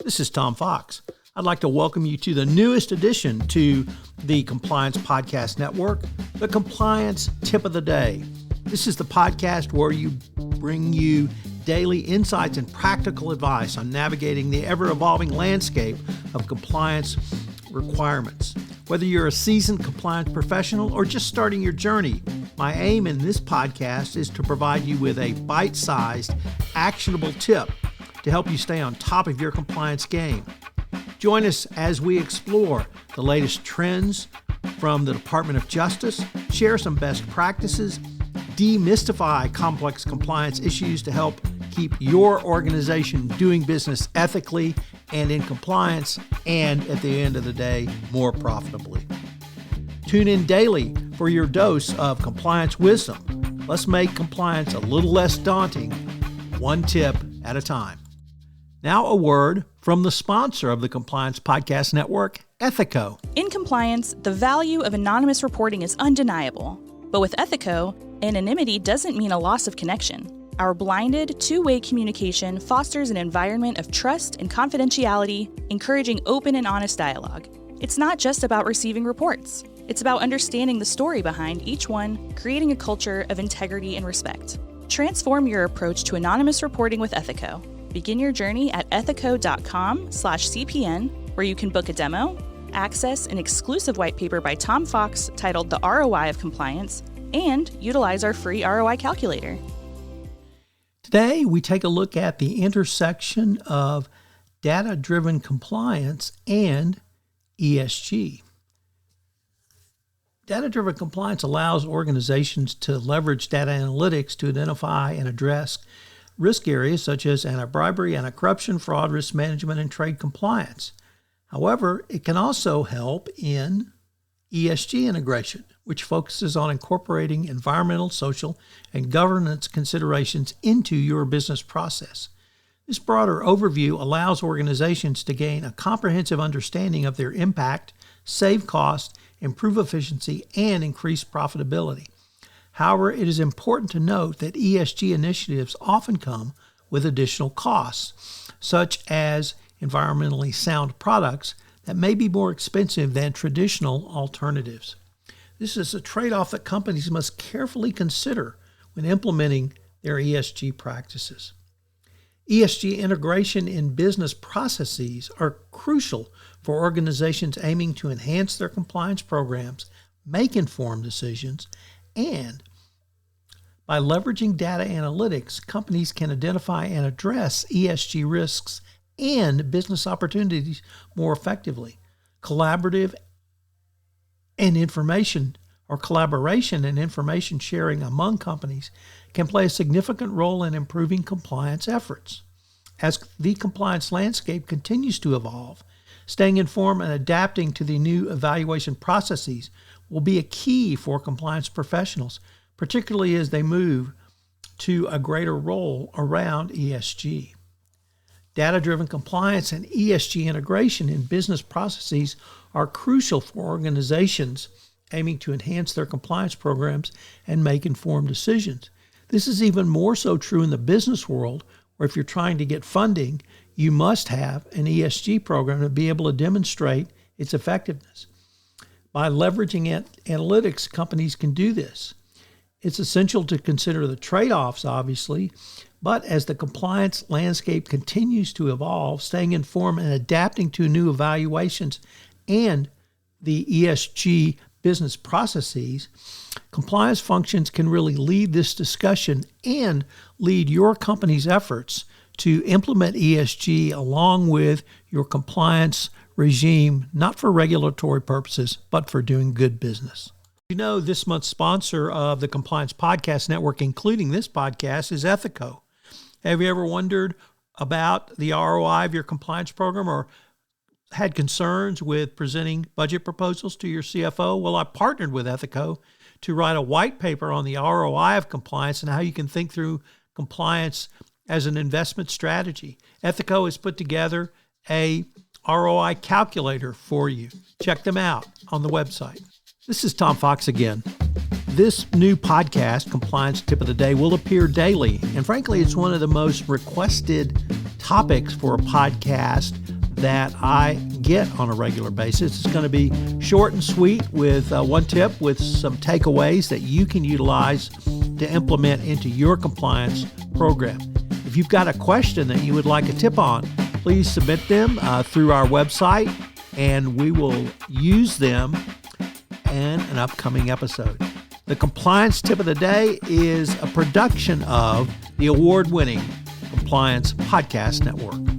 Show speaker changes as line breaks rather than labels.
This is Tom Fox. I'd like to welcome you to the newest addition to the Compliance Podcast Network, the Compliance Tip of the Day. This is the podcast where you bring you daily insights and practical advice on navigating the ever-evolving landscape of compliance requirements. Whether you're a seasoned compliance professional or just starting your journey, my aim in this podcast is to provide you with a bite-sized, actionable tip to help you stay on top of your compliance game. Join us as we explore the latest trends from the Department of Justice, share some best practices, demystify complex compliance issues to help keep your organization doing business ethically and in compliance, and at the end of the day, more profitably. Tune in daily for your dose of compliance wisdom. Let's make compliance a little less daunting, one tip at a time. Now a word from the sponsor of the Compliance Podcast Network, Ethico.
In compliance, the value of anonymous reporting is undeniable. But with Ethico, anonymity doesn't mean a loss of connection. Our blinded, two-way communication fosters an environment of trust and confidentiality, encouraging open and honest dialogue. It's not just about receiving reports. It's about understanding the story behind each one, creating a culture of integrity and respect. Transform your approach to anonymous reporting with Ethico. Begin your journey at ethico.com/CPN, where you can book a demo, access an exclusive white paper by Tom Fox titled The ROI of Compliance, and utilize our free ROI calculator.
Today, we take a look at the intersection of data-driven compliance and ESG. Data-driven compliance allows organizations to leverage data analytics to identify and address risk areas such as anti-bribery, anti-corruption, fraud, risk management, and trade compliance. However, it can also help in ESG integration, which focuses on incorporating environmental, social, and governance considerations into your business process. This broader overview allows organizations to gain a comprehensive understanding of their impact, save costs, improve efficiency, and increase profitability. However, it is important to note that ESG initiatives often come with additional costs, such as environmentally sound products that may be more expensive than traditional alternatives. This is a trade-off that companies must carefully consider when implementing their ESG practices. ESG integration in business processes are crucial for organizations aiming to enhance their compliance programs, make informed decisions, and by leveraging data analytics, companies can identify and address ESG risks and business opportunities more effectively. Collaboration and information sharing among companies can play a significant role in improving compliance efforts. As the compliance landscape continues to evolve, staying informed and adapting to the new evaluation processes will be a key for compliance professionals, particularly as they move to a greater role around ESG. Data-driven compliance and ESG integration in business processes are crucial for organizations aiming to enhance their compliance programs and make informed decisions. This is even more so true in the business world, where if you're trying to get funding, you must have an ESG program to be able to demonstrate its effectiveness. By leveraging analytics, companies can do this. It's essential to consider the trade-offs, obviously, but as the compliance landscape continues to evolve, staying informed and adapting to new evaluations and the ESG business processes, compliance functions can really lead this discussion and lead your company's efforts to implement ESG along with your compliance regime, not for regulatory purposes, but for doing good business. You know, this month's sponsor of the Compliance Podcast Network, including this podcast, is Ethico. Have you ever wondered about the ROI of your compliance program or had concerns with presenting budget proposals to your CFO? Well, I partnered with Ethico to write a white paper on the ROI of compliance and how you can think through compliance as an investment strategy. Ethico has put together a ROI calculator for you. Check them out on the website. This is Tom Fox again. This new podcast, Compliance Tip of the Day, will appear daily. And frankly, it's one of the most requested topics for a podcast that I get on a regular basis. It's going to be short and sweet with one tip with some takeaways that you can utilize to implement into your compliance program. If you've got a question that you would like a tip on, please submit them through our website, and we will use them in an upcoming episode. The compliance tip of the day is a production of the award-winning Compliance Podcast Network.